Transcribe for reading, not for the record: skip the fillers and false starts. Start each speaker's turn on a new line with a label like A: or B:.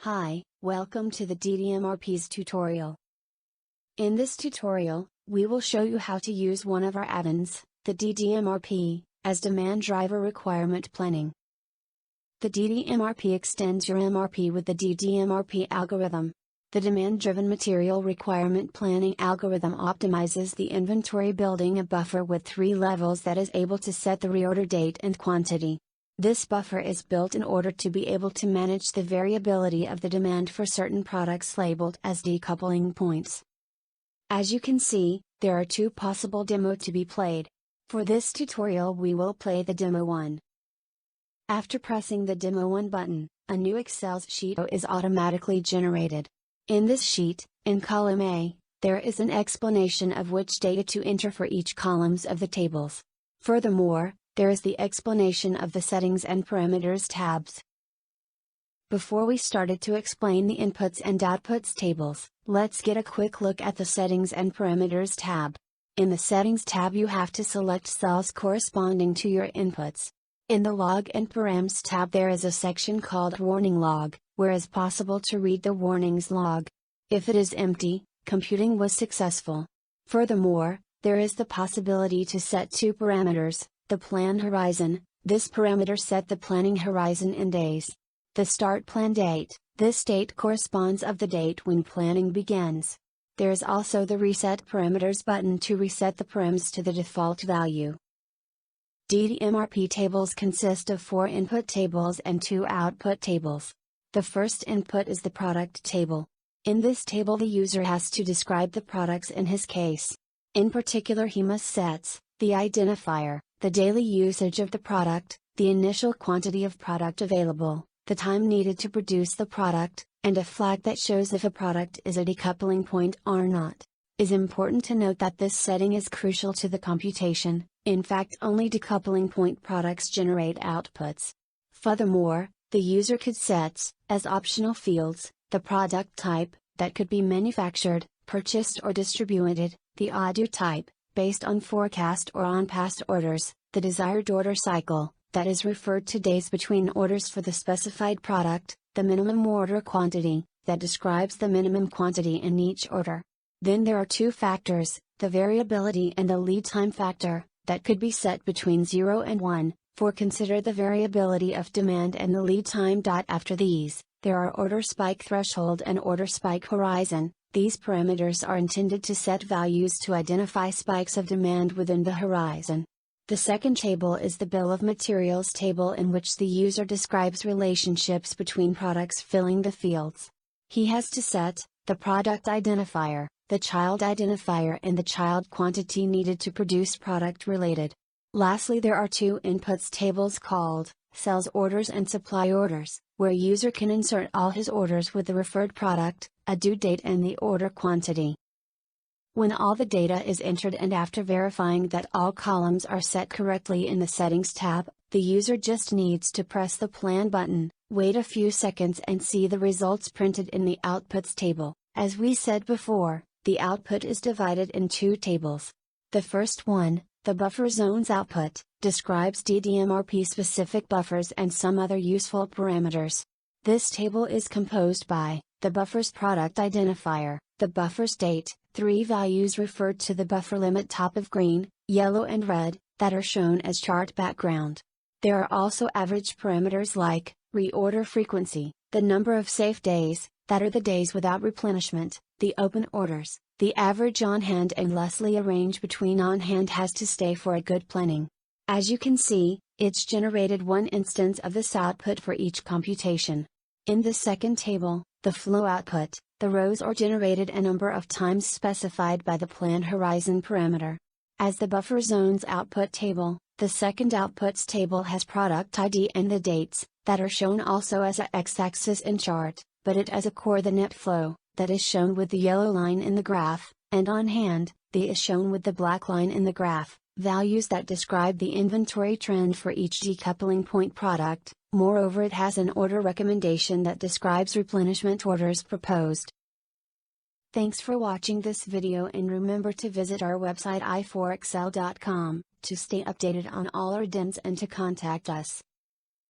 A: Hi, welcome to the DDMRP's tutorial. In this tutorial, we will show you how to use one of our add-ons, the DDMRP, as demand driver requirement planning. The DDMRP extends your MRP with the DDMRP algorithm. The demand-driven material requirement planning algorithm optimizes the inventory building a buffer with 3 levels that is able to set the reorder date and quantity. This buffer is built in order to be able to manage the variability of the demand for certain products labeled as decoupling points. As you can see, there are 2 possible demos to be played. For this tutorial we will play the demo 1. After pressing the demo 1 button, a new Excel sheet is automatically generated. In this sheet, in column A, there is an explanation of which data to enter for each columns of the tables. Furthermore, there is the explanation of the Settings and Parameters tabs. Before we started to explain the Inputs and Outputs tables, let's get a quick look at the Settings and Parameters tab. In the Settings tab you have to select cells corresponding to your inputs. In the Log and Params tab there is a section called Warning Log, where it is possible to read the warnings log. If it is empty, computing was successful. Furthermore, there is the possibility to set 2 parameters. The plan horizon, this parameter set the planning horizon in days. The start plan date, this date corresponds of the date when planning begins. There is also the reset parameters button to reset the params to the default value. DDMRP tables consist of 4 input tables and 2 output tables. The first input is the product table. In this table the user has to describe the products in his case. In particular he must set the identifier, the daily usage of the product, the initial quantity of product available, the time needed to produce the product, and a flag that shows if a product is a decoupling point or not. It is important to note that this setting is crucial to the computation. In fact, only decoupling point products generate outputs. Furthermore, the user could set, as optional fields, the product type, that could be manufactured, purchased or distributed, the order type, based on forecast or on past orders, the desired order cycle, that is referred to days between orders for the specified product, the minimum order quantity, that describes the minimum quantity in each order. Then there are 2 factors, the variability and the lead time factor, that could be set between 0 and 1, for consider the variability of demand and the lead time. After these, there are order spike threshold and order spike horizon. These parameters are intended to set values to identify spikes of demand within the horizon. The second table is the Bill of Materials table, in which the user describes relationships between products filling the fields. He has to set the product identifier, the child identifier and the child quantity needed to produce product related. Lastly, there are 2 inputs tables called sales orders and supply orders, where a user can insert all his orders with the referred product, a due date and the order quantity. When all the data is entered and after verifying that all columns are set correctly in the Settings tab, the user just needs to press the Plan button, wait a few seconds and see the results printed in the Outputs table. As we said before, the output is divided in 2 tables. The first one, the Buffer Zones output, describes DDMRP specific buffers and some other useful parameters. This table is composed by the buffer's product identifier, the buffer's date, 3 values referred to the buffer limit top of green, yellow and red, that are shown as chart background. There are also average parameters like reorder frequency, the number of safe days, that are the days without replenishment, the open orders, the average on hand, and lastly a range between on hand has to stay for a good planning. As you can see, it's generated 1 instance of this output for each computation. In the second table, the flow output, the rows are generated a number of times specified by the plan horizon parameter. As the buffer zones output table, the second outputs table has product ID and the dates, that are shown also as a x-axis in chart, but it as a core the net flow, that is shown with the yellow line in the graph, and on hand, the is shown with the black line in the graph, values that describe the inventory trend for each decoupling point product. Moreover, it has an order recommendation that describes replenishment orders proposed. Thanks for watching this video, and remember to visit our website i4excel.com, to stay updated on all our add-ons and to contact us.